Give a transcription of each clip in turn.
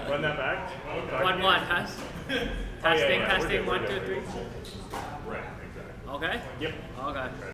Run that back. One, test. Testing, testing, 1, 2, 3. Right, exactly. Okay? Yep. Okay.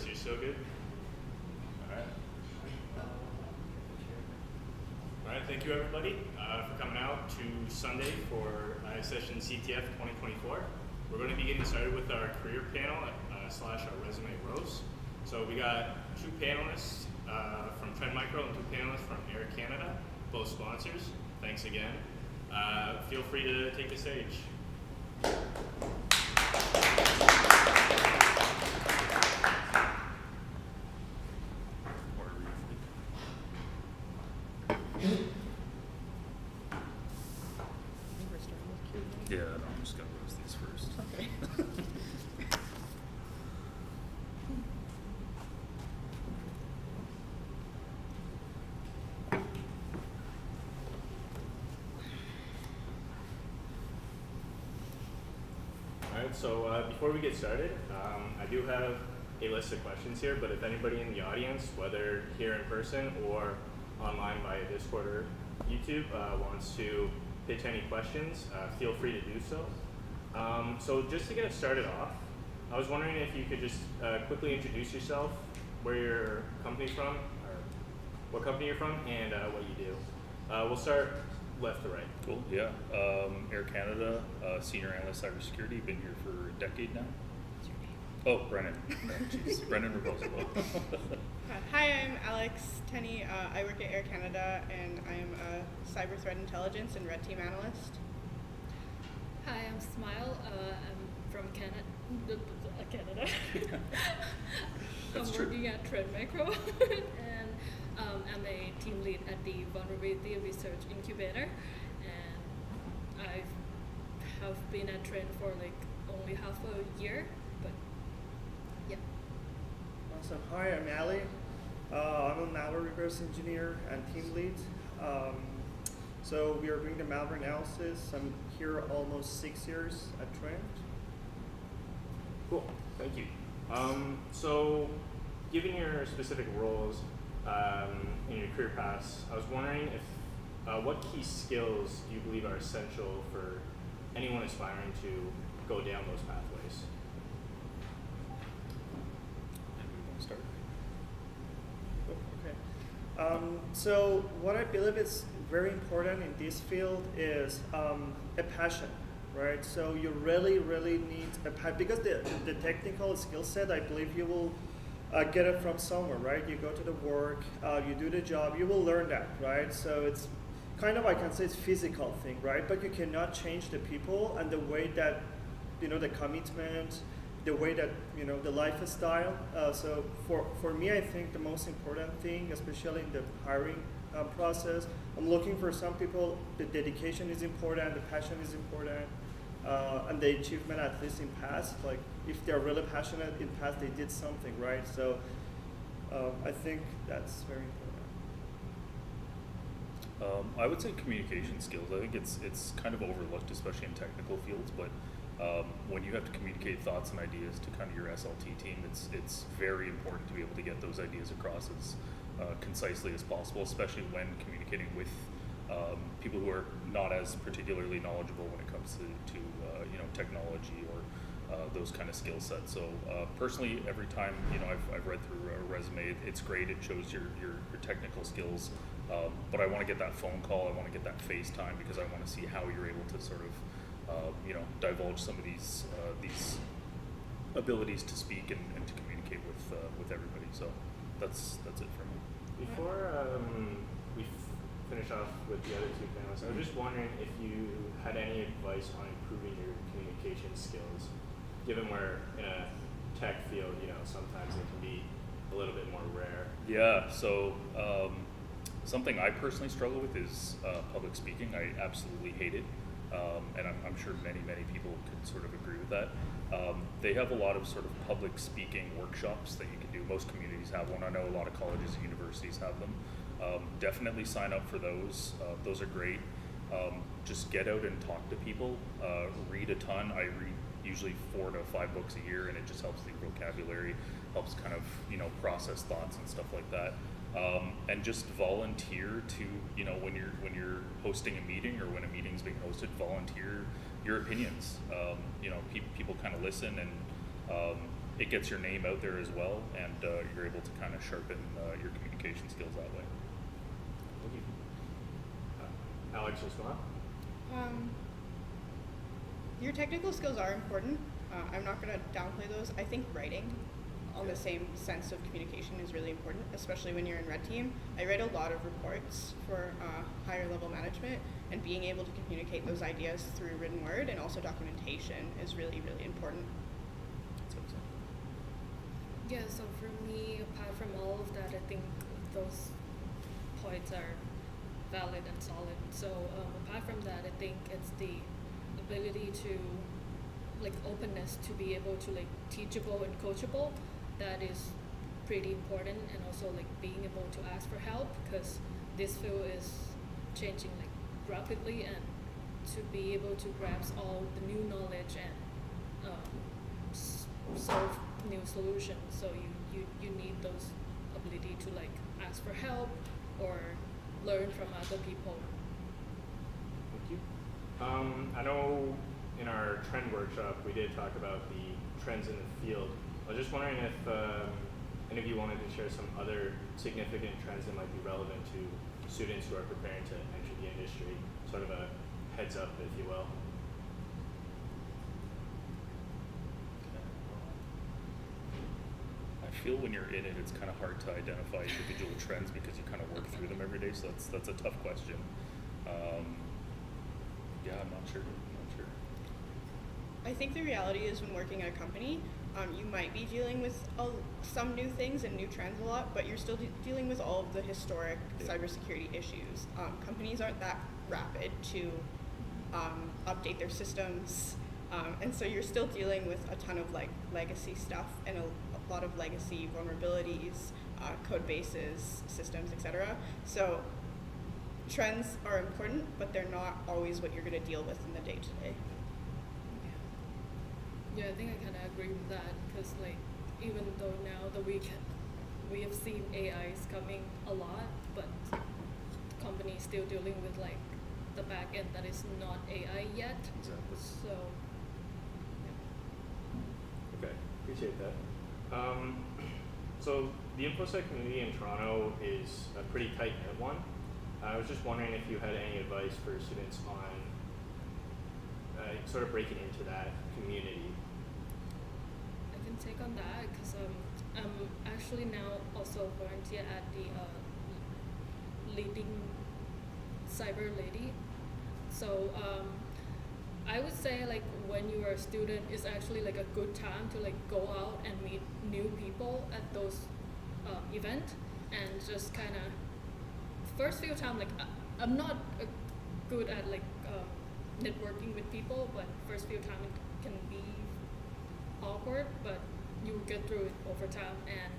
Chris, you're still good? Alright. Alright, thank you everybody for coming out to Sunday for ISSessions CTF 2024. We're going to be getting started with our career panel / our resume roast. So we got 2 panelists from Trend Micro and 2 panelists from Air Canada, both sponsors. Thanks again. Feel free to take the stage. Yeah, no, I'm just gonna roast these first. Okay. Alright, so before we get started, I do have a list of questions here, but if anybody in the audience, whether here in person or online via Discord or YouTube, wants to pitch any questions, feel free to do so. So just to get us started off, I was wondering if you could just quickly introduce yourself, where your company's from, or what company you're from, and what you do. We'll start left to right. Cool, yeah. Air Canada, senior analyst cybersecurity, been here for a decade now. Oh, Brennan. Jeez, Brennan Raposo. Hi, I'm Alex Tenney. I work at Air Canada, and I'm a cyber threat intelligence and red team analyst. Hi, I'm Smile. I'm from Canada. That's I'm true. working at Trend Micro, and I'm a team lead at the Vulnerability Research Incubator. And I have been at Trend for like only half a year, but yeah. Awesome. Hi, I'm Ali. I'm a malware reverse engineer and team lead. So we are doing the malware analysis. I'm here almost 6 years at Trend. Cool, thank you. So given your specific roles in your career paths, I was wondering if what key skills do you believe are essential for anyone aspiring to go down those pathways? And we want to start. Okay. So what I believe is very important in this field is a passion, right? So you really need a passion, because the technical skill set, I believe you will get it from somewhere, right? You go to the work, you do the job, you will learn that, right? So it's kind of, I can say it's physical thing, right? But you cannot change the people and the way that, the commitment, the way that, the lifestyle. So for me, I think the most important thing, especially in the hiring process, I'm looking for some people, the dedication is important, the passion is important, and the achievement, at least in past, like if they're really passionate in past, they did something, right? So I think that's very important. I would say communication skills. I think it's kind of overlooked, especially in technical fields, but when you have to communicate thoughts and ideas to kind of your SLT team, it's very important to be able to get those ideas across as concisely as possible, especially when communicating with people who are not as particularly knowledgeable when it comes to technology or those kind of skill sets. So personally, every time I've read through a resume, it's great. It shows your technical skills, but I want to get that phone call. I want to get that FaceTime, because I want to see how you're able to sort of divulge some of these abilities to speak and to communicate with everybody. So that's it for me. Before we finish off with the other 2 panelists, I was just wondering if you had any advice on improving your communication skills, given we're in a tech field, sometimes it can be a little bit more rare. Yeah, so something I personally struggle with is public speaking. I absolutely hate it, and I'm sure many people could sort of agree with that. They have a lot of sort of public speaking workshops that you can do. Most communities have one. I know a lot of colleges and universities have them. Definitely sign up for those. Those are great. Just get out and talk to people. Read a ton. I read usually 4 to 5 books a year, and it just helps the vocabulary, helps kind of process thoughts and stuff like that. And just volunteer to when you're hosting a meeting, or when a meeting's being hosted, volunteer your opinions. People kind of listen, and it gets your name out there as well, and you're able to kind of sharpen your communication skills that way. Thank you. Alex as well? Your technical skills are important. I'm not going to downplay those. I think writing on the same sense of communication is really important, especially when you're in red team. I write a lot of reports for higher level management, and being able to communicate those ideas through written word and also documentation is really, really important. Yeah, so for me, apart from all of that, I think those points are valid and solid. So apart from that, I think it's the ability to, like, openness to be able to, like, teachable and coachable. That is pretty important, and also, like, being able to ask for help, because this field is changing, like, rapidly, and to be able to grasp all the new knowledge and solve new solutions. So you need those ability to, like, ask for help or learn from other people. Thank you. I know in our trend workshop we did talk about the trends in the field. I was just wondering if any of you wanted to share some other significant trends that might be relevant to students who are preparing to enter the industry, sort of a heads up, if you will. I feel when you're in it, it's kind of hard to identify individual trends because you kind of work through them every day. So that's a tough question. Yeah, I'm not sure. I think the reality is when working at a company, you might be dealing with some new things and new trends a lot, but you're still dealing with all of the historic cybersecurity issues. Companies aren't that rapid to update their systems, and so you're still dealing with a ton of, like, legacy stuff and a lot of legacy vulnerabilities, code bases, systems, etc. So trends are important, but they're not always what you're going to deal with in the day-to-day. Yeah, I think I kind of agree with that, because, like, even though now that we have seen AIs coming a lot, but companies still dealing with, like, the back end that is not AI yet. Exactly. So, yeah. Okay, appreciate that. So the InfoSec community in Toronto is a pretty tight-knit one. I was just wondering if you had any advice for students on sort of breaking into that community. I can take on that, because I'm actually now also volunteer at the leading cyber lady. So I would say, like, when you are a student, it's actually, like, a good time to, like, go out and meet new people at those events, and just kind of first few time, like, I'm not good at, like, networking with people, but first few time it can be awkward, but you get through it over time, and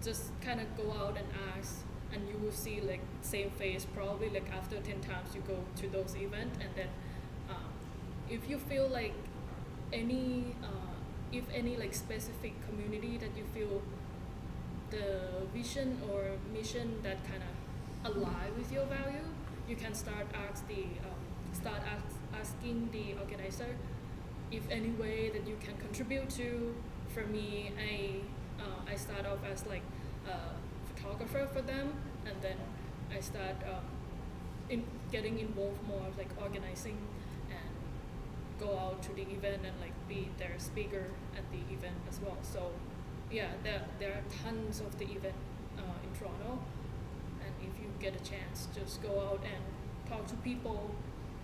just kind of go out and ask, and you will see, like, same face probably, like, after 10 times you go to those events. And then if you feel like any like specific community that you feel the vision or mission that kind of align with your value, you can start asking the organizer if any way that you can contribute to. For me, I start off as, like, a photographer for them, and then I start getting involved more, like, organizing and go out to the event and, like, be their speaker at the event as well. So yeah, there are tons of the event in Toronto, and if you get a chance, just go out and talk to people.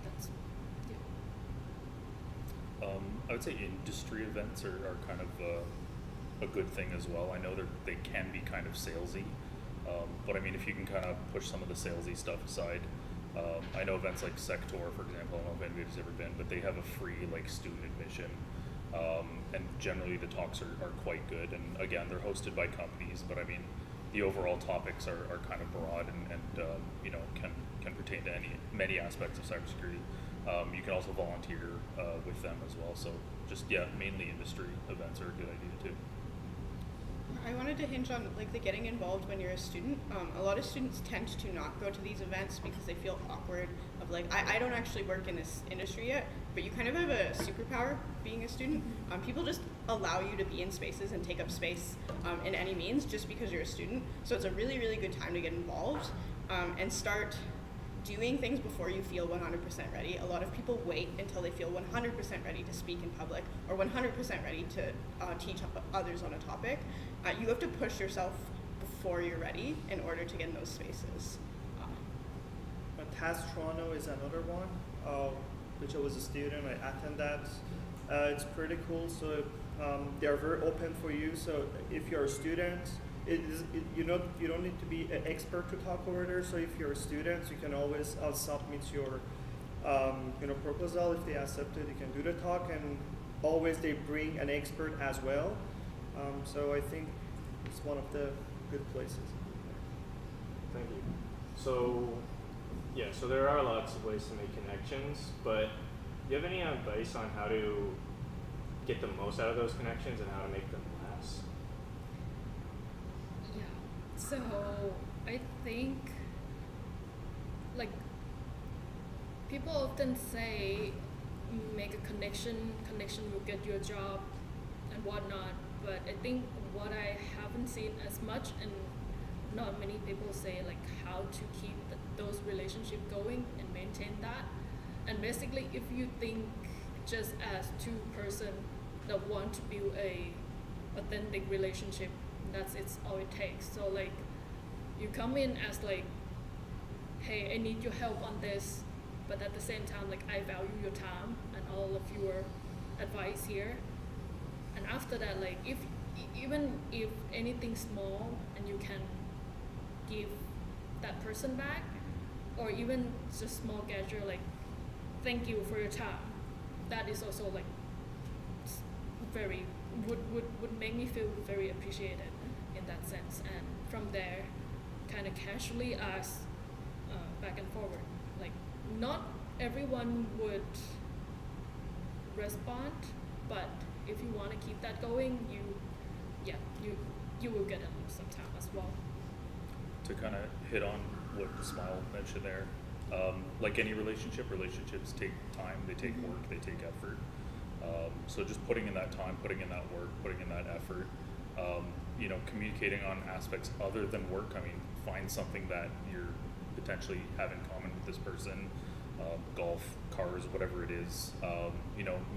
That's I would say industry events are kind of a good thing as well. I know they can be kind of salesy, but I mean, if you can kind of push some of the salesy stuff aside, I know events like Sector, for example, I don't know if anybody's ever been, but they have a free, like, student admission, and generally the talks are quite good, and again, they're hosted by companies, but I mean, the overall topics are kind of broad and you know, can pertain to many aspects of cybersecurity. You can also volunteer with them as well. So just, yeah, mainly industry events are a good idea too. I wanted to hinge on like the getting involved when you're a student. A lot of students tend to not go to these events because they feel awkward of like, I don't actually work in this industry yet, but you kind of have a superpower being a student. People just allow you to be in spaces and take up space in any means just because you're a student. So it's a really, really good time to get involved and start doing things before you feel 100% ready. A lot of people wait until they feel 100% ready to speak in public or 100% ready to teach others on a topic. You have to push yourself before you're ready in order to get in those spaces. Task Toronto is another one, which I was a student. I attend that. It's pretty cool. So they are very open for you. So if you're a student, you don't need to be an expert to talk over there. So if you're a student, you can always submit your proposal. If they accept it, you can do the talk, and always they bring an expert as well. So I think it's one of the good places. Thank you. So, yeah, so there are lots of ways to make connections, but do you have any advice on how to get the most out of those connections and how to make them last? Yeah. So I think like people often say make a connection will get you a job and whatnot, but I think what I haven't seen as much and not many people say like how to keep those relationships going and maintain that. And basically if you think just as two person that want to build a authentic relationship, it's all it takes. So like you come in as like, hey, I need your help on this, but at the same time like I value your time and all of your advice here. And after that, like even if anything small and you can give that person back, or even just small gesture like thank you for your time, that is also like very would make me feel very appreciated in that sense. And from there kind of casually ask back and forward, like not everyone would respond, but if you want to keep that going, you will get it sometime as well. To kind of hit on what Smile mentioned there, like any relationships take time, they take work, they take effort. So just putting in that time, putting in that work, putting in that effort, communicating on aspects other than work. I mean, find something that you're potentially have in common with this person, golf, cars, whatever it is.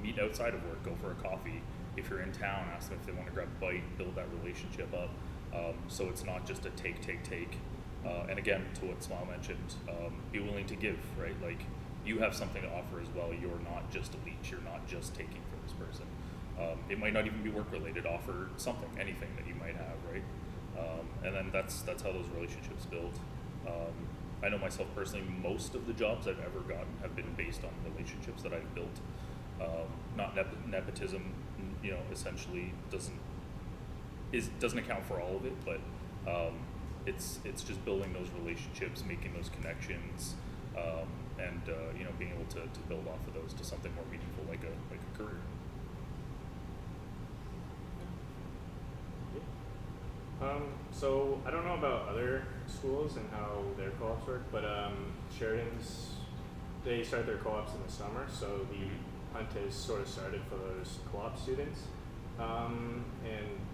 Meet outside of work, go for a coffee. If you're in town, ask them if they want to grab a bite, build that relationship up. So it's not just a take. And again, to what Smile mentioned, be willing to give, right? Like you have something to offer as well. You're not just a leech. You're not just taking from this person. It might not even be work related. Offer something, anything that you might have, right? And then that's how those relationships build. I know myself personally, most of the jobs I've ever gotten have been based on relationships that I've built. Not nepotism, essentially doesn't account for all of it, but it's just building those relationships, making those connections, and being able to build off of those to something more meaningful, like a career. So I don't know about other schools and how their co-ops work, but Sheridan's, they start their co-ops in the summer, so the hunt has sort of started for those co-op students, and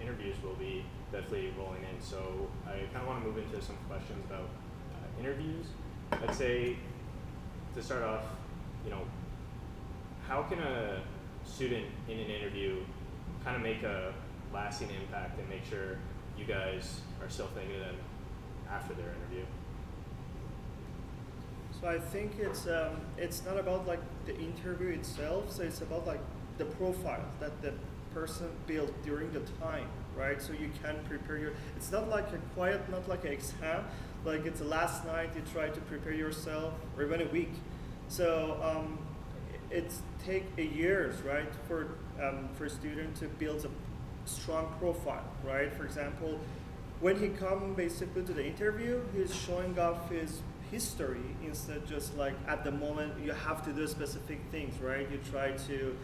interviews will be definitely rolling in. So I kind of want to move into some questions about interviews. I'd say to start off, how can a student in an interview kind of make a lasting impact and make sure you guys are still thinking of them after their interview? So I think it's not about like the interview itself. So it's about like the profile that the person built during the time, right? So you can prepare it's not like a quiet, not like an exam, like it's the last night you try to prepare yourself, or even a week. So it's take a years, right, for a student to build a strong profile, right? For example, when he come basically to the interview, he's showing off his history instead just like at the moment you have to do specific things, right? You try to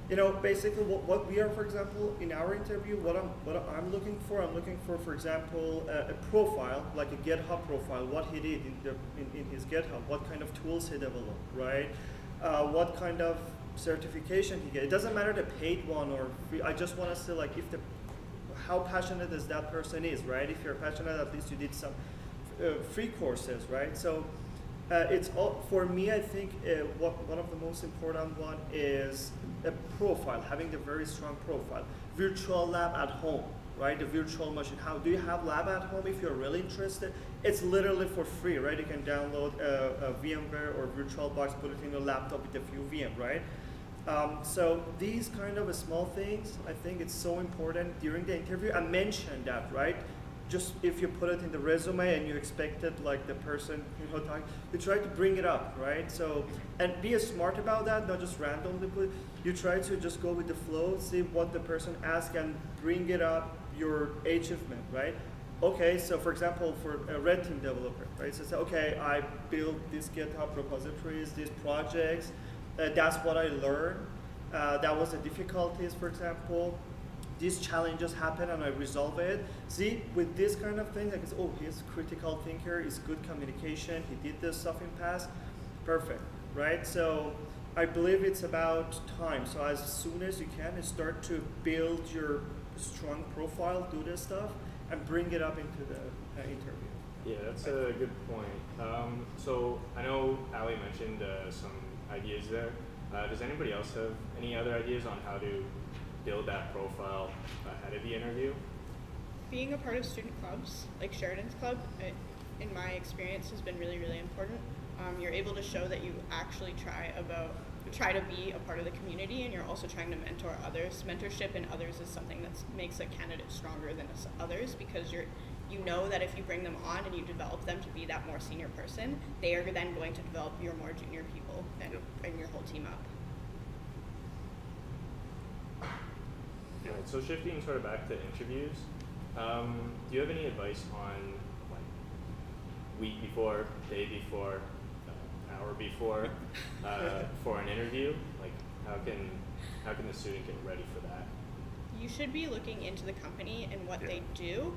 basically what we are, for example, in our interview, what I'm looking for example, a profile, like a GitHub profile, what he did in his GitHub, what kind of tools he developed, right? What kind of certification he get. It doesn't matter the paid one or free. I just want to see like how passionate is that person is, right? If you're passionate, at least you did some free courses, right? So it's all, for me, I think one of the most important one is a profile, having the very strong profile. Virtual lab at home, right? The virtual machine. How do you have lab at home? If you're really interested, it's literally for free, right? You can download a VMware or VirtualBox, put it in your laptop with a few VM, right? So these kind of small things, I think it's so important during the interview. I mentioned that, right? Just if you put it in the resume and you expected like the person, talking, you try to bring it up, right? So, and be smart about that, not just randomly put. You try to just go with the flow, see what the person asks, and bring it up your achievement, right? Okay, so for example, for a red team developer, right? So say, okay, I built these GitHub repositories, these projects. That's what I learned. That was the difficulties, for example. These challenges happen and I resolve it. See, with this kind of thing, like, oh, he's a critical thinker, he's good communication, he did this stuff in past, perfect, right? So I believe it's about time. So as soon as you can, start to build your strong profile, do this stuff, and bring it up into the interview. Yeah, that's a good point. So I know Ali mentioned some ideas there. Does anybody else have any other ideas on how to build that profile ahead of the interview? Being a part of student clubs, like Sheridan's Club, in my experience, has been really, really important. You're able to show that you actually try to be a part of the community, and you're also trying to mentor others. Mentorship in others is something that makes a candidate stronger than others, because you know that if you bring them on and you develop them to be that more senior person, they are then going to develop your more junior people and bring your whole team up. Right, so shifting sort of back to interviews, do you have any advice on like week before, day before, hour before for an interview? Like how can the student get ready for that? You should be looking into the company and what they do.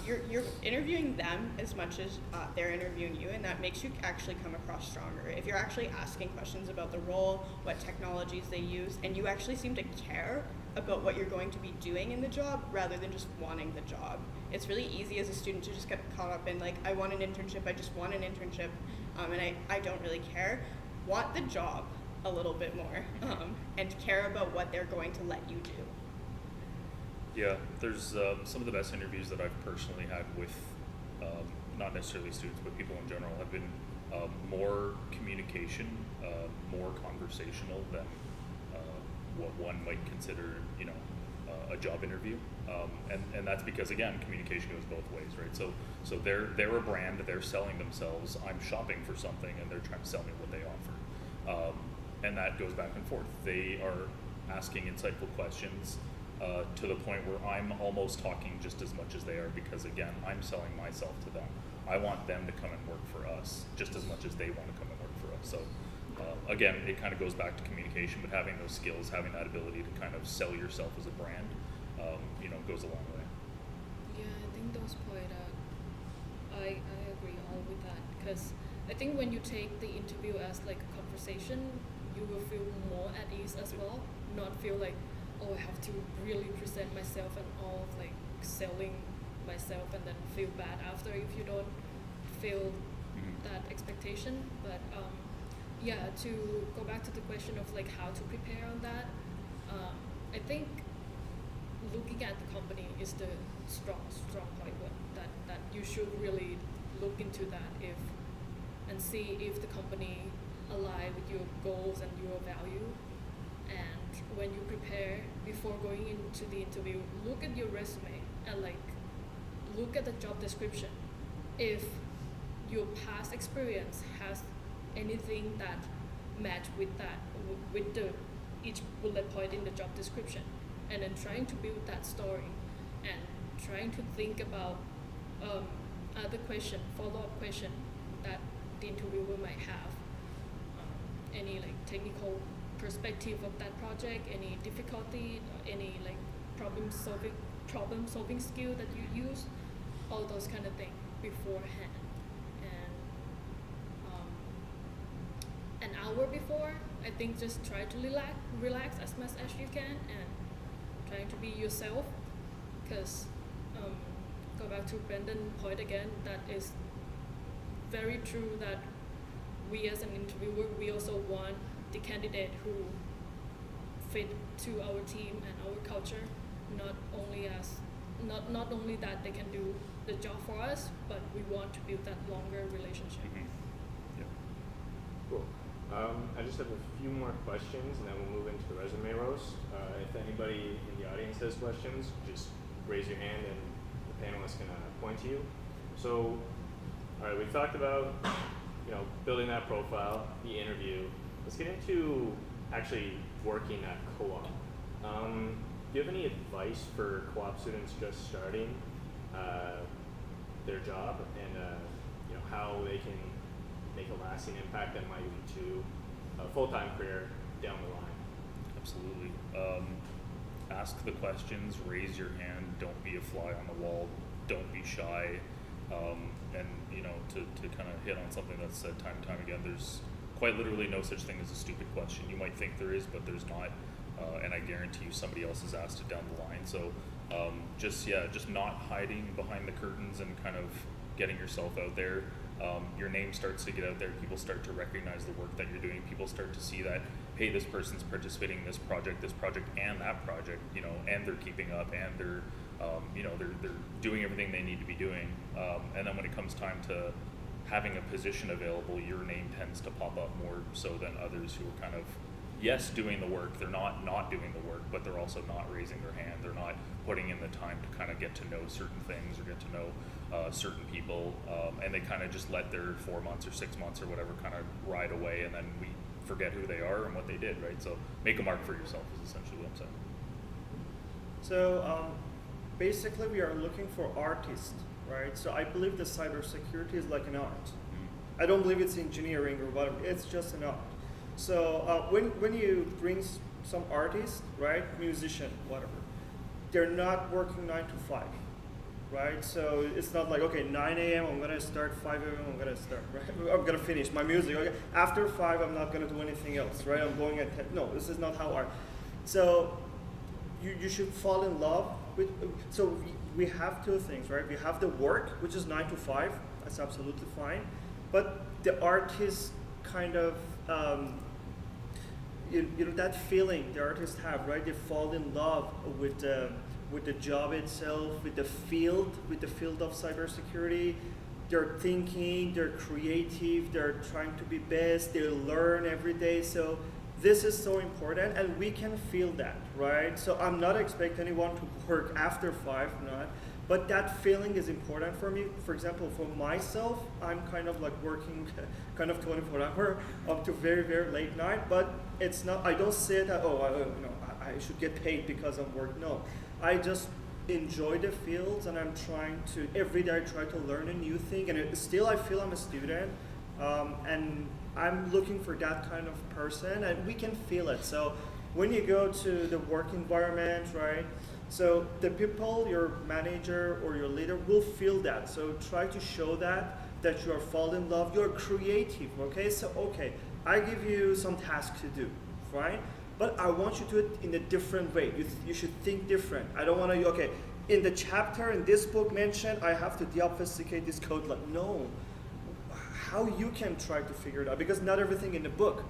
You're interviewing them as much as they're interviewing you, and that makes you actually come across stronger. If you're actually asking questions about the role, what technologies they use, and you actually seem to care about what you're going to be doing in the job rather than just wanting the job. It's really easy as a student to just get caught up in like, I want an internship, I just want an internship, and I don't really care. Want the job a little bit more, and care about what they're going to let you do. Yeah, there's some of the best interviews that I've personally had with not necessarily students, but people in general have been more communication, more conversational than what one might consider, a job interview. And that's because, again, communication goes both ways, right? So they're a brand, they're selling themselves. I'm shopping for something, and they're trying to sell me what they offer. And that goes back and forth. They are asking insightful questions. To the point where I'm almost talking just as much as they are, because again, I'm selling myself to them. I want them to come and work for us just as much as they want to come and work for us. So again, it kind of goes back to communication, but having those skills, having that ability to kind of sell yourself as a brand, goes a long way. Yeah, I think those point I agree all with that, because I think when you take the interview as like a conversation, you will feel more at ease as well, not feel like, oh, I have to really present myself and all of like selling myself and then feel bad after if you don't feel that expectation. But to go back to the question of like how to prepare on that, I think looking at the company is the strong point that you should really look into that and see if the company align with your goals and your value. And when you prepare before going into the interview, look at your resume and like look at the job description. If your past experience has anything that match with that, with each bullet point in the job description, and then trying to build that story and trying to think about other question, follow-up question that the interviewer might have, any like technical perspective of that project, any difficulty, any like problem solving skill that you use, all those kind of things beforehand. And an hour before, I think just try to relax as much as you can and trying to be yourself, because go back to Brendan's point again, that is very true, that we as an interviewer, we also want the candidate who fit to our team and our culture, not only that they can do the job for us, but we want to build that longer relationship. Mm-hmm. Yeah. Cool. I just have a few more questions, and then we'll move into the resume roast. If anybody in the audience has questions, just raise your hand, and the panelists can point to you. So, all right, we've talked about building that profile, the interview. Let's get into actually working at co-op. Do you have any advice for co-op students just starting their job, and how they can make a lasting impact that might lead to a full-time career down the line? Absolutely. Ask the questions, raise your hand, don't be a fly on the wall, don't be shy, and to kind of hit on something that's said time and time again, there's quite literally no such thing as a stupid question. You might think there is, but there's not, and I guarantee you somebody else has asked it down the line. So just not hiding behind the curtains and kind of getting yourself out there. Your name starts to get out there, people start to recognize the work that you're doing, people start to see that, hey, this person's participating in this project and that project, and they're keeping up, and they're doing everything they need to be doing. And then when it comes time to having a position available, your name tends to pop up more so than others who are kind of, yes, doing the work, they're not doing the work, but they're also not raising their hand, they're not putting in the time to kind of get to know certain things or get to know certain people, and they kind of just let their 4 months or 6 months or whatever kind of ride away, and then we forget who they are and what they did, right? So make a mark for yourself is essentially what I'm saying. So basically we are looking for artists, right? So I believe that cybersecurity is like an art. I don't believe it's engineering or whatever, it's just an art. So when you bring some artists, right, musician, whatever, they're not working 9 to 5, right? So it's not like, okay, 9 a.m. I'm gonna start, 5 a.m. I'm gonna start, right? I'm gonna finish my music. Okay, after 5 I'm not gonna do anything else, right? I'm going at 10. No, this is not how art. So you should fall in love with. So we have two things, right? We have the work, which is 9 to 5. That's absolutely fine, but the artist kind of that feeling the artists have, right? They fall in love with the job itself, with the field of cybersecurity. They're thinking, they're creative, they're trying to be best, they learn every day. So this is so important, and we can feel that, right? So I'm not expecting anyone to work after 5, not. But that feeling is important for me. For example, for myself, I'm kind of like working kind of 24-hour up to very, very late night, but it's not, I don't say that, I should get paid because I'm working. No, I just enjoy the fields, and I'm trying to, every day I try to learn a new thing, and still I feel I'm a student, and I'm looking for that kind of person, and we can feel it. So when you go to the work environment, right? So the people, your manager or your leader will feel that. So try to show that you are fall in love, you're creative, okay? So, okay, I give you some tasks to do, right? But I want you to do it in a different way. You should think different. I don't want to, okay, in the chapter in this book mentioned, I have to deobfuscate this code. Like, no, how you can try to figure it out, because not everything in the book.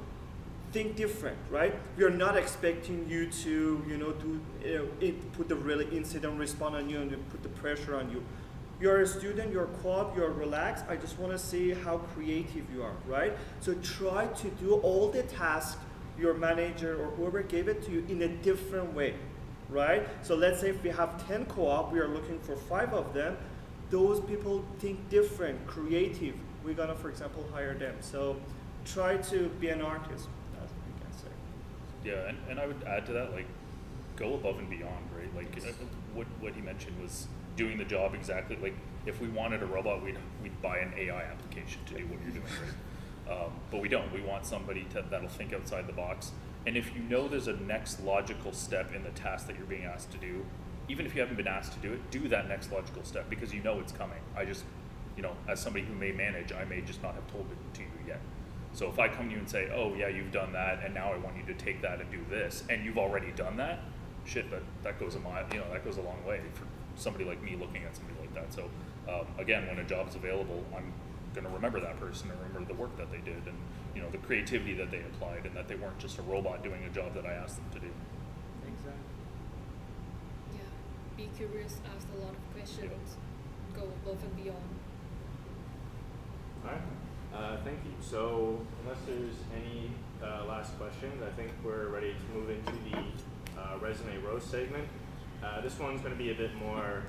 Think different, right? We are not expecting you to, put the really incident response on you and put the pressure on you. You're a student, you're co-op, you're relaxed. I just want to see how creative you are, right? So try to do all the tasks your manager or whoever gave it to you in a different way, right? So let's say if we have 10 co-op, we are looking for 5 of them. Those people think different, creative. We're gonna, for example, hire them. So try to be an artist. Yeah, and I would add to that, like, go above and beyond, right? Like, what he mentioned was doing the job exactly. Like, if we wanted a robot, we'd buy an AI application to do what you're doing, But we don't. We want somebody that'll think outside the box. And if you know there's a next logical step in the task that you're being asked to do, even if you haven't been asked to do it, do that next logical step because you know it's coming. I just, as somebody who may manage, I may just not have told it to you yet. So if I come to you and say, oh yeah, you've done that, and now I want you to take that and do this, and you've already done that, shit, that goes a mile, that goes a long way for somebody like me looking at somebody like that. So again, when a job's available, I'm going to remember that person and remember the work that they did and the creativity that they applied and that they weren't just a robot doing a job that I asked them to do. Exactly. Yeah, be curious, ask a lot of questions, go above and beyond. All right. Thank you. So unless there's any last questions, I think we're ready to move into the resume roast segment. This one's going to be a bit more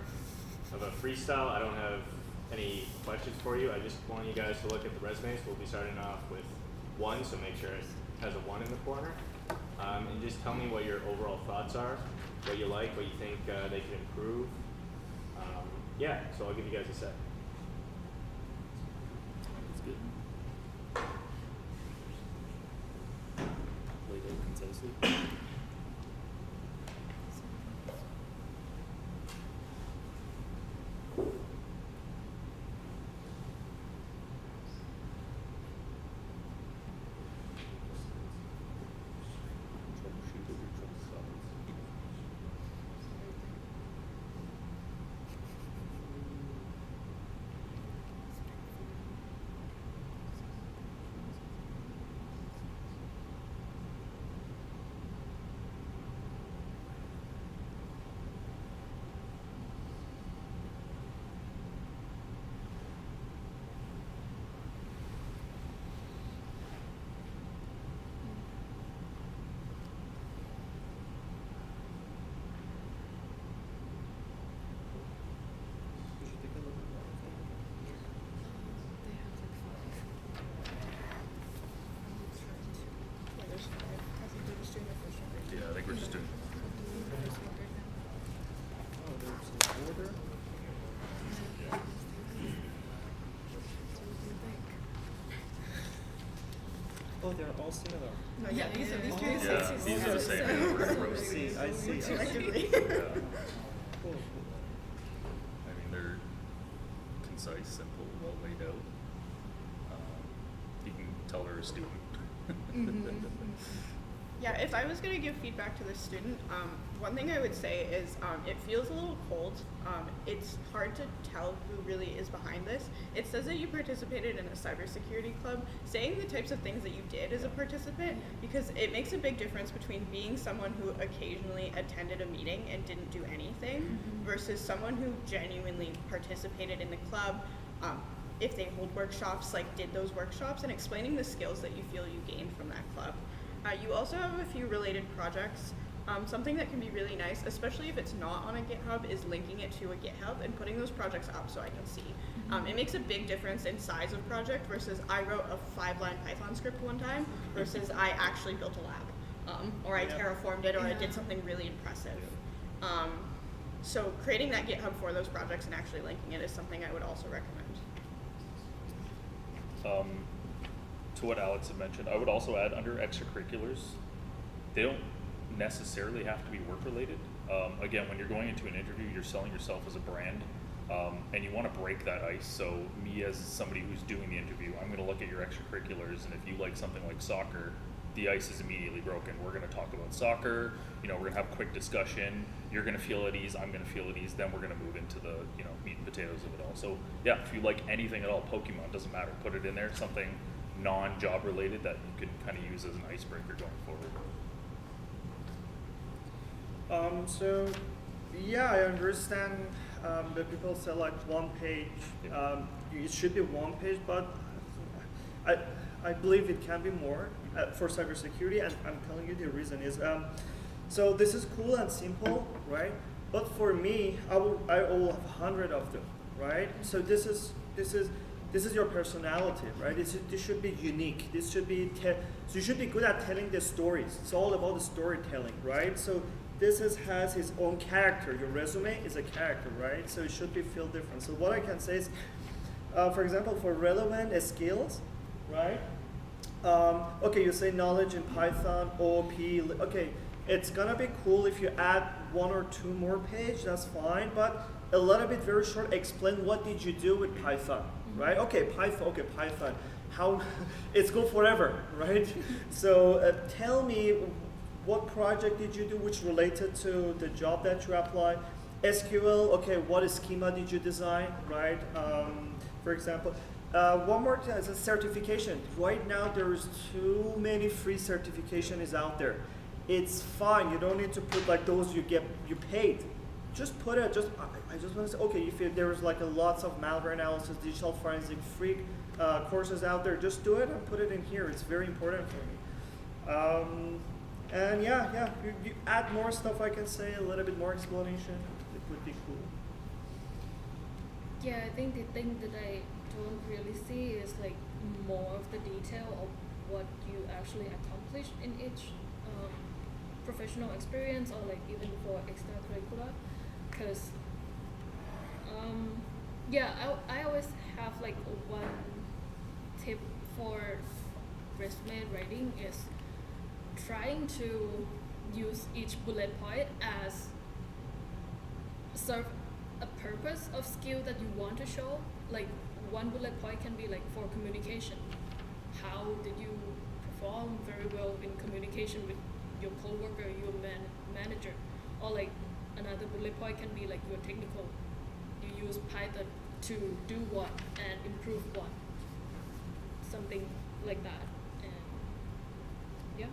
of a freestyle. I don't have any questions for you. I just want you guys to look at the resumes. We'll be starting off with 1, so make sure it has a 1 in the corner. And just tell me what your overall thoughts are, what you like, what you think they could improve. Yeah, so I'll give you guys a sec. That's good. Laid out concisely. Yeah, I think we're just doing. Oh, there's an order. Oh, they're all similar. Yeah, these are Yeah, these Yeah, these are the same. Yeah, we're gonna roast these. I see. collectively. Yeah. Cool. I mean, they're concise, simple, well laid out. You can tell they're a student. Yeah, if I was going to give feedback to the student, one thing I would say is it feels a little cold. It's hard to tell who really is behind this. It says that you participated in a cybersecurity club. Saying the types of things that you did as a participant, because it makes a big difference between being someone who occasionally attended a meeting and didn't do anything versus someone who genuinely participated in the club. If they hold workshops, did those workshops, and explaining the skills that you feel you gained from that club. You also have a few related projects. Something that can be really nice, especially if it's not on a GitHub, is linking it to a GitHub and putting those projects up so I can see. It makes a big difference in size of project versus I wrote a 5-line Python script one time versus I actually built a lab, or I terraformed it, or I did something really impressive. So creating that GitHub for those projects and actually linking it is something I would also recommend. To what Alex had mentioned, I would also add under extracurriculars, they don't necessarily have to be work related. Again, when you're going into an interview, you're selling yourself as a brand, and you want to break that ice. So me as somebody who's doing the interview, I'm going to look at your extracurriculars, and if you like something like soccer, the ice is immediately broken. We're going to talk about soccer, we're going to have a quick discussion, you're going to feel at ease, I'm going to feel at ease, then we're going to move into the meat and potatoes of it all. So yeah, if you like anything at all, Pokemon, doesn't matter, put it in there, something non-job related that you can kind of use as an icebreaker going forward. So yeah, I understand that people say one page. It should be one page, but I believe it can be more for cybersecurity, and I'm telling you the reason is so this is cool and simple, right? But for me, I will have 100 of them, right? So this is your personality, right? This should be unique. This should be so you should be good at telling the stories. It's all about the storytelling, right? So this has its own character. Your resume is a character, right? So it should be feel different. So what I can say is, for example, for relevant skills, right? Okay, you say knowledge in Python, OOP. Okay, it's gonna be cool if you add 1 or 2 more page. That's fine, but a little bit very short. Explain what did you do with Python, right? Okay, Python. Okay, Python. How it's go forever, right? So tell me what project did you do which related to the job that you apply. SQL. Okay, what schema did you design, right? For example. One more thing is a certification. Right now there's too many free certification is out there. It's fine. You don't need to put like those you paid. Just put it. I just want to say, okay, if there's like a lots of malware analysis, digital forensic free courses out there, just do it and put it in here. It's very important for me. And yeah, you add more stuff. I can say a little bit more explanation. It would be cool. Yeah, I think the thing that I don't really see is like more of the detail of what you actually accomplished in each professional experience or like even for extracurricular, because I always have like one tip for resume writing is trying to use each bullet point as serve a purpose of skill that you want to show. Like one bullet point can be like for communication. How did you perform very well in communication with your coworker, your manager? Or like another bullet point can be like your technical. You use Python to do what and improve what. Something like that. And yeah.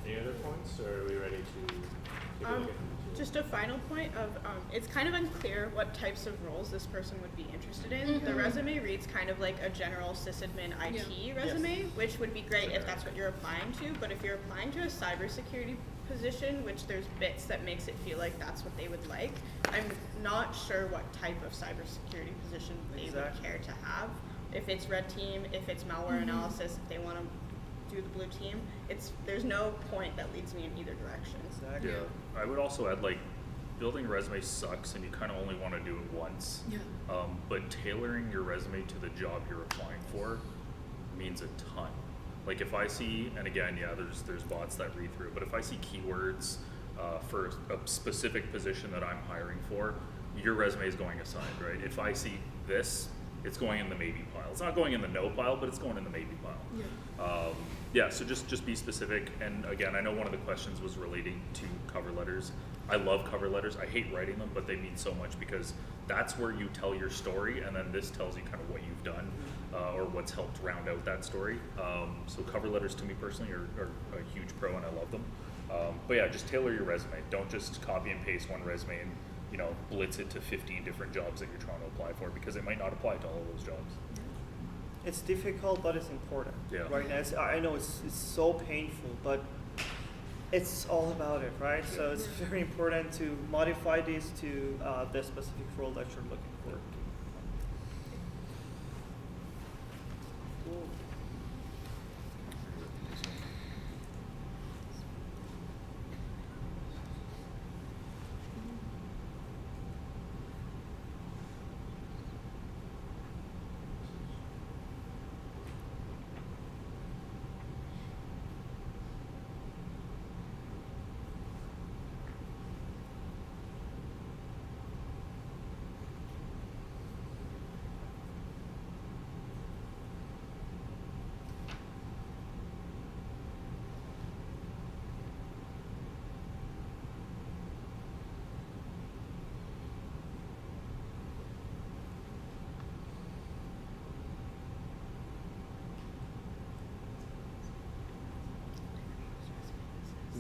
Any other points, or are we ready to take a look at Just a final point of, it's kind of unclear what types of roles this person would be interested in. The resume reads kind of like a general sysadmin IT resume, which would be great if that's what you're applying to, but if you're applying to a cybersecurity position, which there's bits that makes it feel like that's what they would like, I'm not sure what type of cybersecurity position they would care to have. If it's red team, if it's malware analysis, if they want to do the blue team, there's no point that leads me in either direction. Exactly. Yeah, I would also add like building a resume sucks and you kind of only want to do it once. Yeah. But tailoring your resume to the job you're applying for means a ton. Like if I see, and again, yeah, there's bots that read through, but if I see keywords for a specific position that I'm hiring for, your resume is going aside, right? If I see this, it's going in the maybe pile. It's not going in the no pile, but it's going in the maybe pile. Yeah, so just be specific. And again, I know one of the questions was relating to cover letters. I love cover letters. I hate writing them, but they mean so much because that's where you tell your story, and then this tells you kind of what you've done or what's helped round out that story. So cover letters to me personally are a huge pro, and I love them. But yeah, just tailor your resume. Don't just copy and paste one resume and blitz it to 15 different jobs that you're trying to apply for, because it might not apply to all of those jobs. It's difficult, but it's important. Yeah. Right now, I know it's so painful, but it's all about it, right? So it's very important to modify this to the specific role that you're looking for. Cool.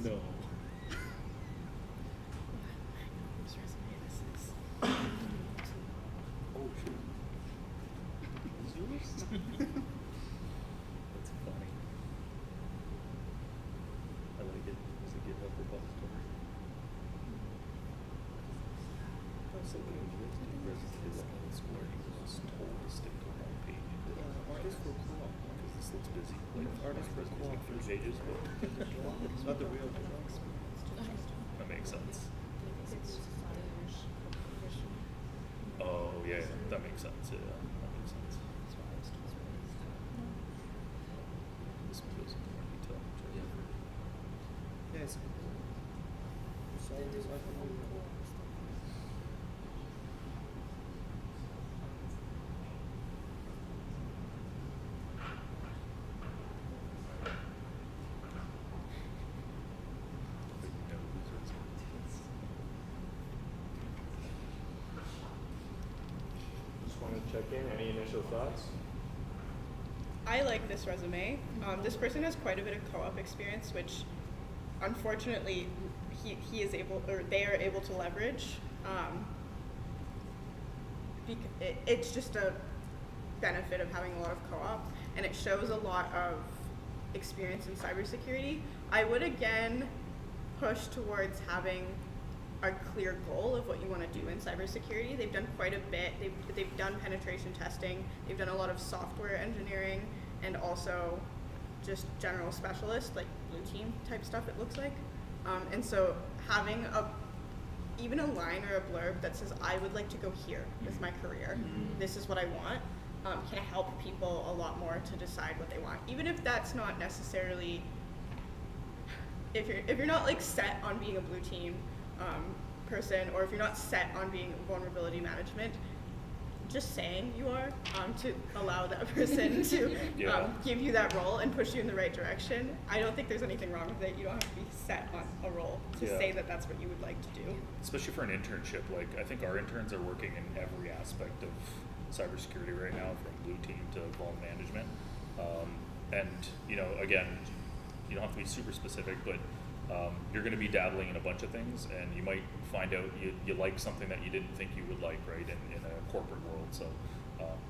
No. Oh shit. Is yours? That's funny. I like it. It's a GitHub repository. I was thinking if you guys do resume design in school, you just totally stick to one page. Artists were cool. Because this looks busy. Like Artists were resume's cool. like 3 pages, but It's not the real job. that makes sense. Oh yeah, that makes sense. Yeah, that makes sense. it's sorry, They do so I can phone move call on. and stuff. Just want to check in. Any initial thoughts? I like this resume. This person has quite a bit of co-op experience, which unfortunately he is able, or they are able to leverage. It's just a benefit of having a lot of co-op, and it shows a lot of experience in cybersecurity. I would again push towards having a clear goal of what you want to do in cybersecurity. They've done quite a bit. They've done penetration testing. They've done a lot of software engineering, and also just general specialist, like blue team type stuff, it looks like. And so having even a line or a blurb that says, I would like to go here with my career, this is what I want, can help people a lot more to decide what they want. Even if that's not necessarily, if you're not like set on being a blue team person, or if you're not set on being vulnerability management, just saying you are, to allow that person to give you that role and push you in the right direction. I don't think there's anything wrong with it. You don't have to be set on a role to say that that's what you would like to do. Especially for an internship, like I think our interns are working in every aspect of cybersecurity right now, from blue team to vuln management. And you know, again, you don't have to be super specific, but you're going to be dabbling in a bunch of things, and you might find out you like something that you didn't think you would like, right, in a corporate world. So,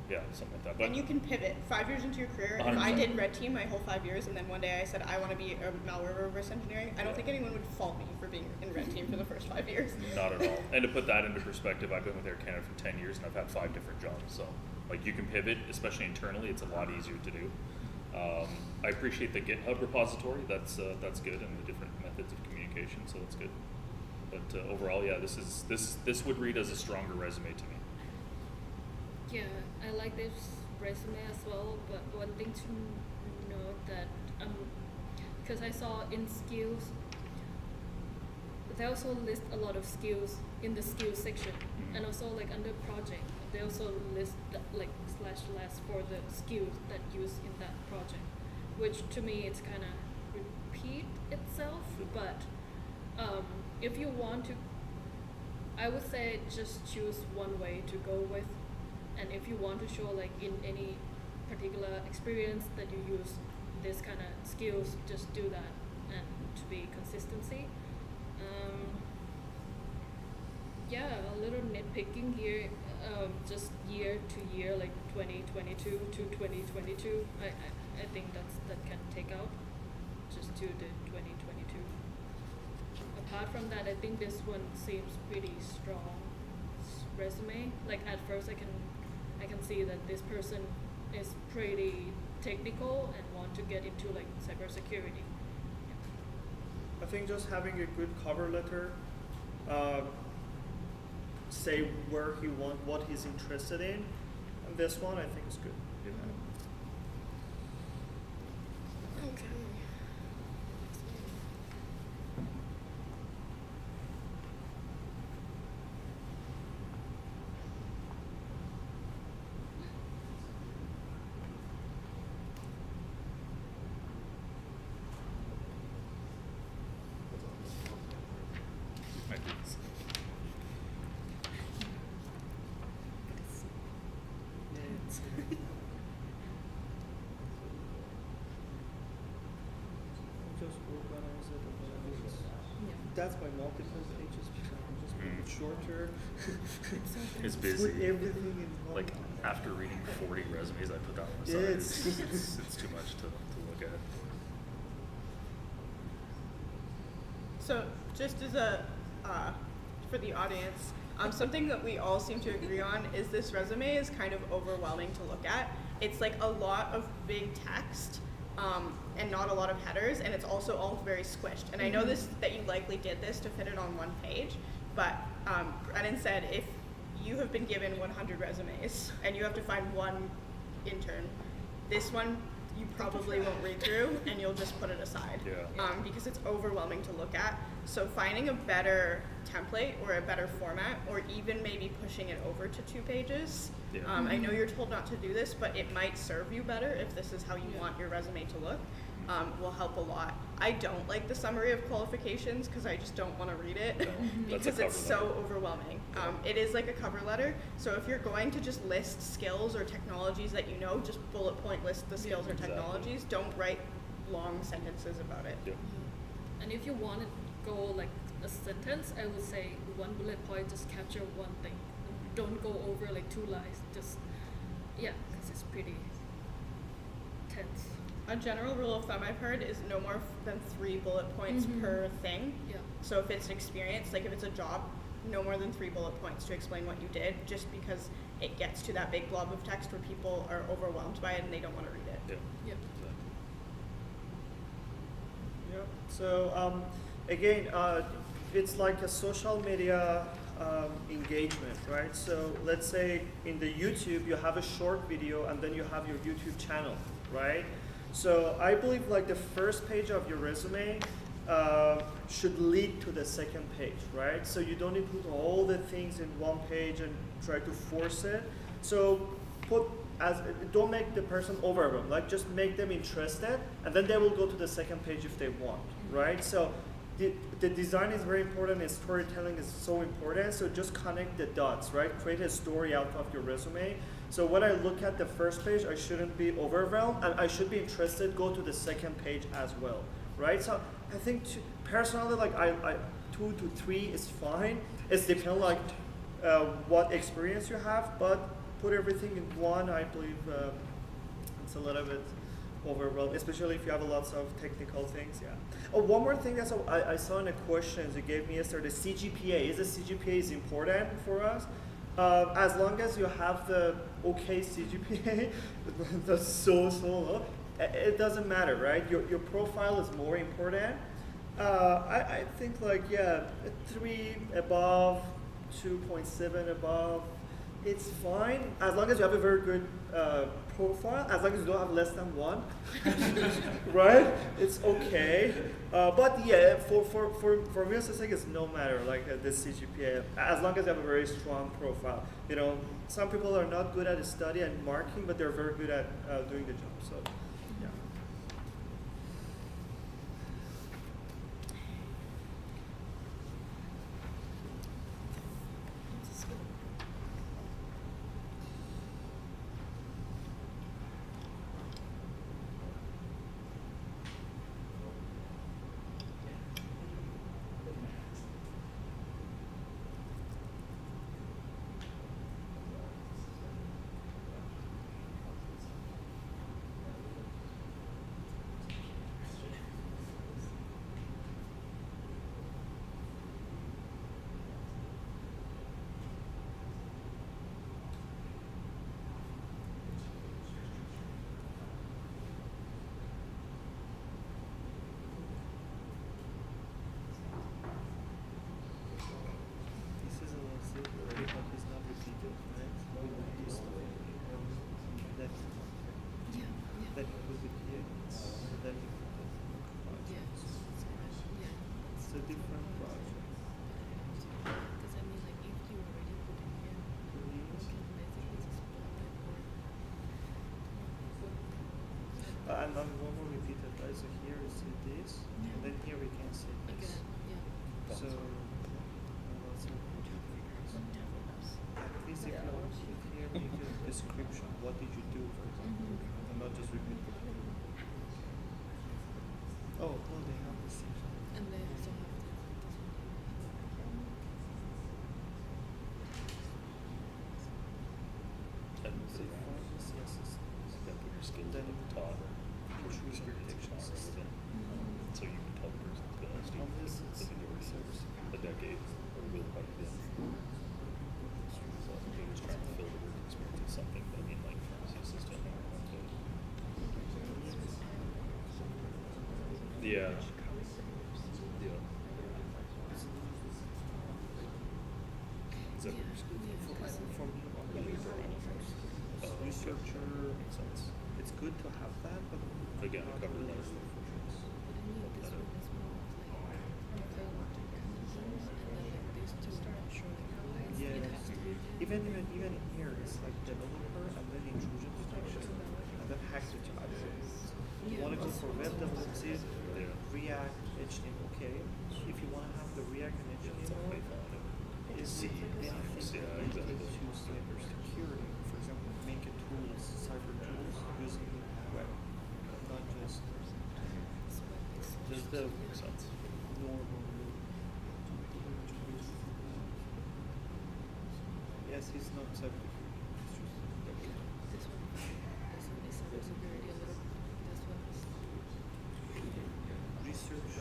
yeah, something like that. But and you can pivot 5 years into your career. 100%. If I did red team my whole 5 years, and then one day I said I want to be a malware reverse engineering, I don't think anyone would fault me for being in red team for the first 5 years. Not at all. And to put that into perspective, I've been with Air Canada for 10 years, and I've had 5 different jobs. So, like, you can pivot, especially internally. It's a lot easier to do. I appreciate the GitHub repository. That's good, and the different methods of communication. So that's good. But overall, yeah, this would read as a stronger resume to me. Yeah, I like this resume as well, but one thing to note that because I saw in skills, they also list a lot of skills in the skills section, and also like under project, they also list like // for the skills that used in that project, which to me it's kind of repeat itself. But if you want to, I would say just choose one way to go with. And if you want to show like in any particular experience that you use this kind of skills, just do that, and to be consistency. Yeah, a little nitpicking here, just year to year, like 2022 to 2022. I think that can take out just to the 2022. Apart from that, I think this one seems pretty strong resume. Like at first I can see that this person is pretty technical and want to get into like cybersecurity. I think just having a good cover letter, say where he wants, what he's interested in, and this one I think is good. Okay. I do this. Just organize it a little bit. Yeah. That's my multiple pages, because I can just make it shorter. It's Put busy. everything in one. Like after reading 40 resumes, I put that one Yeah, aside. it's- It's too much to look at. So just as a, for the audience, something that we all seem to agree on is this resume is kind of overwhelming to look at. It's like a lot of big text, and not a lot of headers, and it's also all very squished. And I know that you likely did this to fit it on one page, but Brennan said if you have been given 100 resumes and you have to find one intern, this one you probably won't read through and you'll just put it aside. Yeah. Because it's overwhelming to look at. So finding a better template or a better format, or even maybe pushing it over to 2 pages. Yeah. I know you're told not to do this, but it might serve you better if this is how you want your resume to look. Will help a lot. I don't like the summary of qualifications because I just don't want to read it That's a because it's cover so letter. overwhelming. It is like a cover letter. So if you're going to just list skills or technologies that you know, just bullet point list the skills or Exactly. technologies. Don't write long sentences about it. Yeah. And if you want to go like a sentence, I would say 1 bullet point, just capture one thing. Don't go over like 2 lines. Just because it's pretty tense. A general rule of thumb I've heard is no more than 3 bullet points per thing. Yeah. So if it's experience, like if it's a job, no more than 3 bullet points to explain what you did, just because it gets to that big blob of text where people are overwhelmed by it and they don't want to read it. Yeah. Yeah. Exactly. Yep. So again, it's like a social media engagement, right? So let's say in the YouTube you have a short video and then you have your YouTube channel, right? So I believe like the first page of your resume should lead to the second page, right? So you don't need to put all the things in one page and try to force it. So don't make the person overwhelmed. Like just make them interested, and then they will go to the second page if they want, right? So the design is very important, and storytelling is so important. So just connect the dots, right? Create a story out of your resume. So when I look at the first page, I shouldn't be overwhelmed, and I should be interested. Go to the second page as well, right? So I think personally, like I 2 to 3 is fine. It's depend like what experience you have, but put everything in one. I believe it's a little bit overwhelmed, especially if you have lots of technical things. Yeah. Oh, one more thing that I saw in the questions you gave me yesterday, the CGPA. Is the CGPA is important for us? As long as you have the okay CGPA, that's so low, it doesn't matter, right? Your profile is more important. I think like 3 above, 2.7 above, it's fine as long as you have a very good profile. As long as you don't have less than 1, right? It's okay. But yeah, for me, I think it's no matter like this CGPA, as long as you have a very strong profile. You know, some people are not good at study and marking, but they're very good at doing the job. So yeah. This is a lesson already, but it's not repeated, right? That could be here. That it's a different project. Because I mean, like if you already put it here, you can basically just plug that or And then one more repeated, right? So here is this, and then here we can see this. again, yeah. So, at least if you want to put here, make a description. What did you do, for example, and not just repeat the Oh, they have this section. And they also have this And So forms, yes, then put your skills at the top, put your experience are relevant. So you can tell the person's been a student this for is the majority of a decade or will probably been. So they're just trying to fill the work experience with something, but I mean like pharmacy assistant. Yeah. Yeah. Is that what your skill Yeah, for? From here on, Researcher. researcher. Makes sense. it's good to have that, but Again, not I covered really that. essential. But I mean, this one is more of like conditions, and then like these two are not sure like why it has to be. Even here, it's like developer and then intrusion detection and then hack detection. You want to go for web development, React, HTML, okay. If you want to have the React and HTML, it's C, anything related to cybersecurity. For example, make a tools, cyber tools using web, not just the Makes sense. normal. Yes, he's not cybersecurity. It's just This one is cybersecurity a little. This one is. research.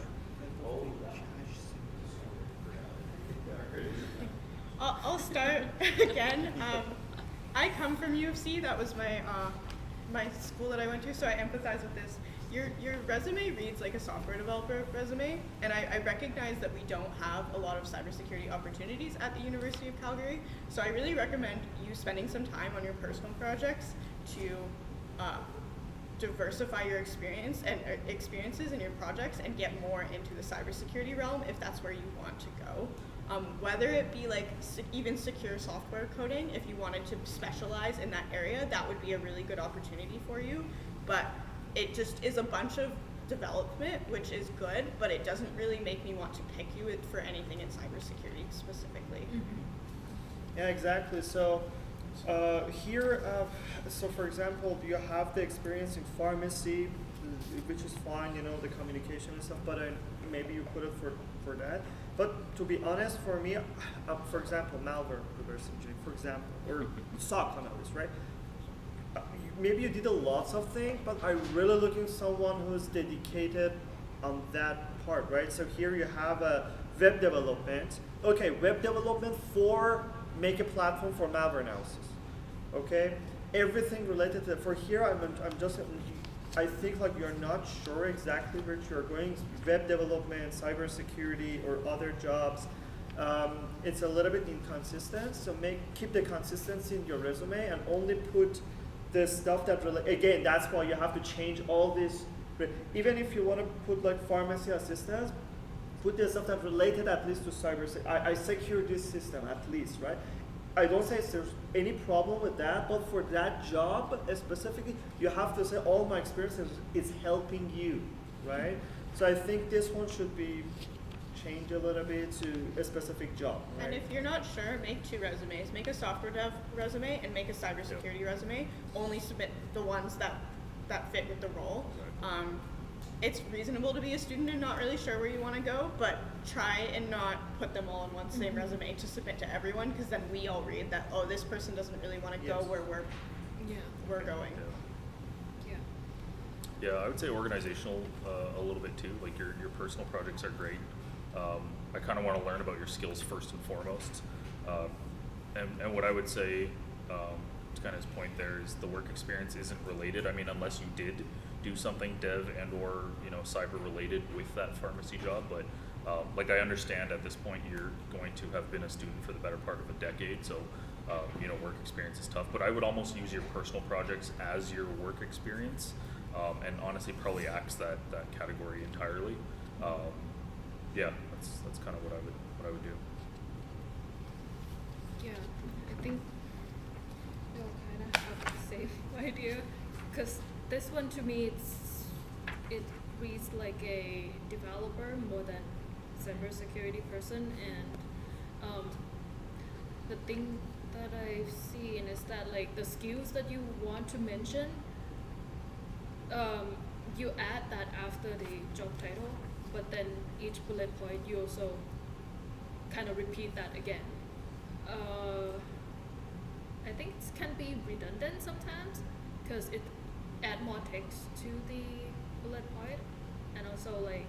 I'll start again. I come from U of C. That was my my school that I went to, so I empathize with this. Your resume reads like a software developer resume, and I recognize that we don't have a lot of cybersecurity opportunities at the University of Calgary. So I really recommend you spending some time on your personal projects to diversify your experiences in your projects and get more into the cybersecurity realm if that's where you want to go. Whether it be like even secure software coding, if you wanted to specialize in that area, that would be a really good opportunity for you. But it just is a bunch of development, which is good, but it doesn't really make me want to pick you for anything in cybersecurity specifically. Mm-hmm. Yeah, exactly. So here, so for example, you have the experience in pharmacy, which is fine, you know, the communication and stuff, but maybe you put it for that. But to be honest, for me, for example, malware reverse engineering, for example, or SOC analyst, right? Maybe you did a lots of things, but I'm really looking for someone who's dedicated on that part, right? So here you have a web development. Okay, web development for make a platform for malware analysis. Okay, everything related to for here. I'm just. I think like you're not sure exactly where you're going. Web development, cybersecurity, or other jobs. It's a little bit inconsistent. So keep the consistency in your resume and only put the stuff that again, that's why you have to change all this. Even if you want to put like pharmacy assistance, put the stuff that related at least to cybersecurity. I secure this system at least, right? I don't say there's any problem with that, but for that job specifically, you have to say all my experience is helping you, right? So I think this one should be changed a little bit to a specific job, right? And if you're not sure, make 2 resumes. Make a software dev resume and make a cybersecurity resume. Only submit the ones that fit with the role. It's reasonable to be a student and not really sure where you want to go, but try and not put them all in one same resume to submit to everyone, because then we all read that, oh, this person doesn't really want to go where we're going. Yeah. Yeah, I would say organizational a little bit too. Like your personal projects are great. I kind of want to learn about your skills first and foremost. And what I would say, to kind of his point there, is the work experience isn't related. I mean, unless you did do something dev and or cyber related with that pharmacy job, but like I understand at this point you're going to have been a student for the better part of a decade, so work experience is tough. But I would almost use your personal projects as your work experience, and honestly probably axe that category entirely. Yeah, that's kind of what I would do. Yeah, I think they'll kind of have the same idea, because this one to me it reads like a developer more than cybersecurity person, and the thing that I've seen is that like the skills that you want to mention, you add that after the job title, but then each bullet point you also kind of repeat that again. I think it can be redundant sometimes because it add more text to the bullet point and also like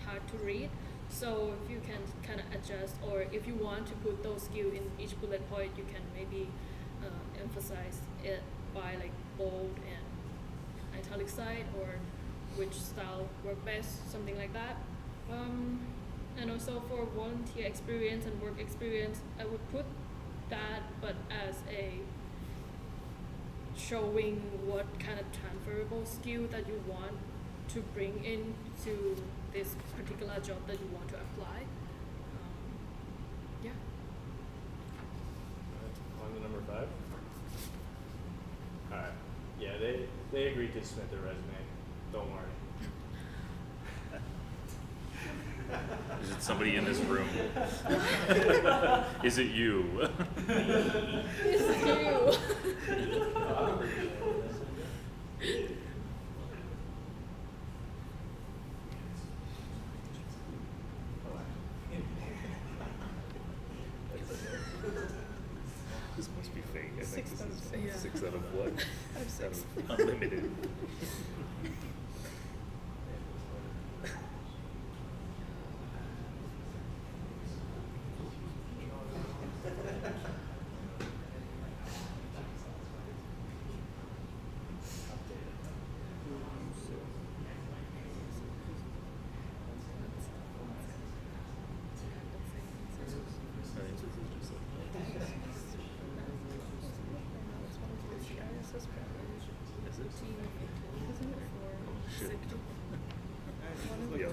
hard to read. So if you can kind of adjust, or if you want to put those skills in each bullet point, you can maybe emphasize it by like bold and italicized, or which style work best, something like that. And also for volunteer experience and work experience, I would put that, but as a showing what kind of transferable skill that you want to bring into this particular job that you want to apply. Yeah. On to number 5. Alright. Yeah, they agreed to submit their resume. Don't worry. Is it somebody in this room? Is it you? It's you. This must be fake. I think this is Yeah. 6 out of what? Out of 6. Out of unlimited. Yeah. I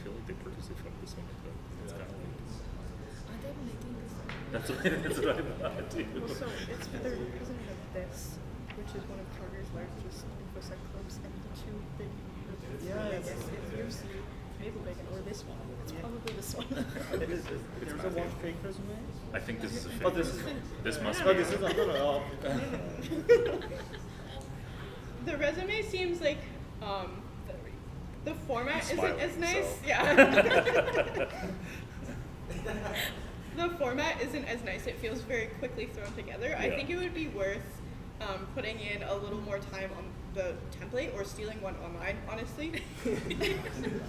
feel like they purposely fucked this one up though. It's kind of like, Are they making this? that's what I thought too. Well, so it's they're president of this, which is one of Calgary's largest InfoSec clubs, and the two that biggest is UC Maplebaken or this one. It's probably this one. There's a one fake resume. I think this is a fake. Oh, this is. This must Oh, be. this is not at all. The resume seems like the format He's isn't as smiling, nice. so. Yeah. The format isn't as nice. It feels very quickly thrown together. I Yeah. think it would be worth putting in a little more time on the template or stealing one online, honestly.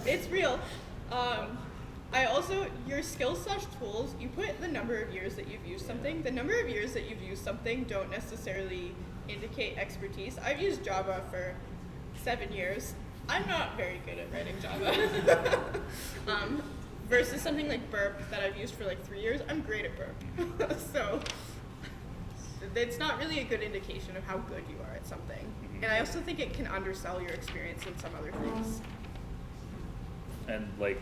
It's real. I also, your skills/tools, you put the number of years that you've used something. The number of years that you've used something don't necessarily indicate expertise. I've used Java for 7 years. I'm not very good at writing Java. Versus something like Burp that I've used for like 3 years, I'm great at Burp. So it's not really a good indication of how good you are at something. And I also think it can undersell your experience in some other things. And like,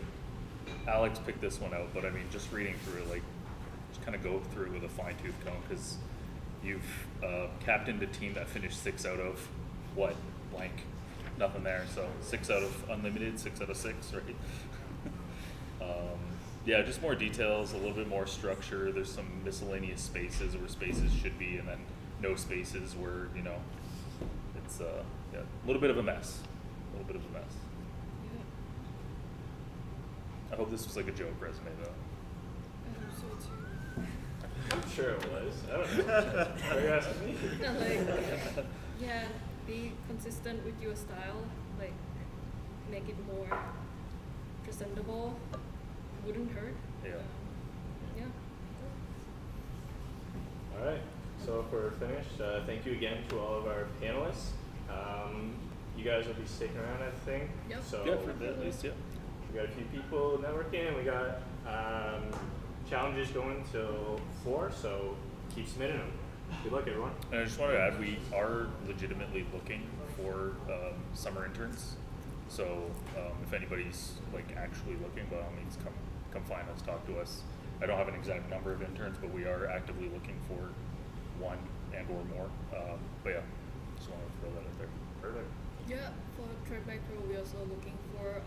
Alex picked this one out, but I mean, just reading through it, like, just kind of go through it with a fine-tooth comb because you've captained a team that finished 6 out of what? Blank. Nothing there. So 6 out of unlimited, 6 out of 6, right? Yeah, just more details, a little bit more structure. There's some miscellaneous spaces where spaces should be, and then no spaces where, you know, it's yeah, a little bit of a mess. A little bit of a mess. I hope this was like a joke resume though. I hope so too. I'm sure it was. I don't know. Are you asking me? And like, yeah, be consistent with your style. Like, make it more presentable. Wouldn't hurt. Yeah. Yeah. All right. So if we're finished, thank you again to all of our panelists. You guys will be sticking around, I think. Yep. So Yeah, for that at least, yeah. we got a few people networking, and we got challenges going till 4. So keep submitting them. Good luck, everyone. And I just wanted to add, we are legitimately looking for summer interns. So if anybody's like actually looking, by all means, come find us, talk to us. I don't have an exact number of interns, but we are actively looking for 1 and or more. But yeah, just want to throw that out there. Perfect. Yeah, for Trade Micro, we're also looking for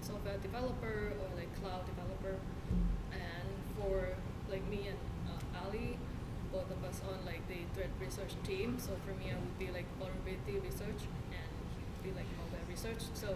software developer or like cloud developer, and for like me and Ali, both of us on like the threat research team. So for me, I would be like vulnerability research and be like malware research. So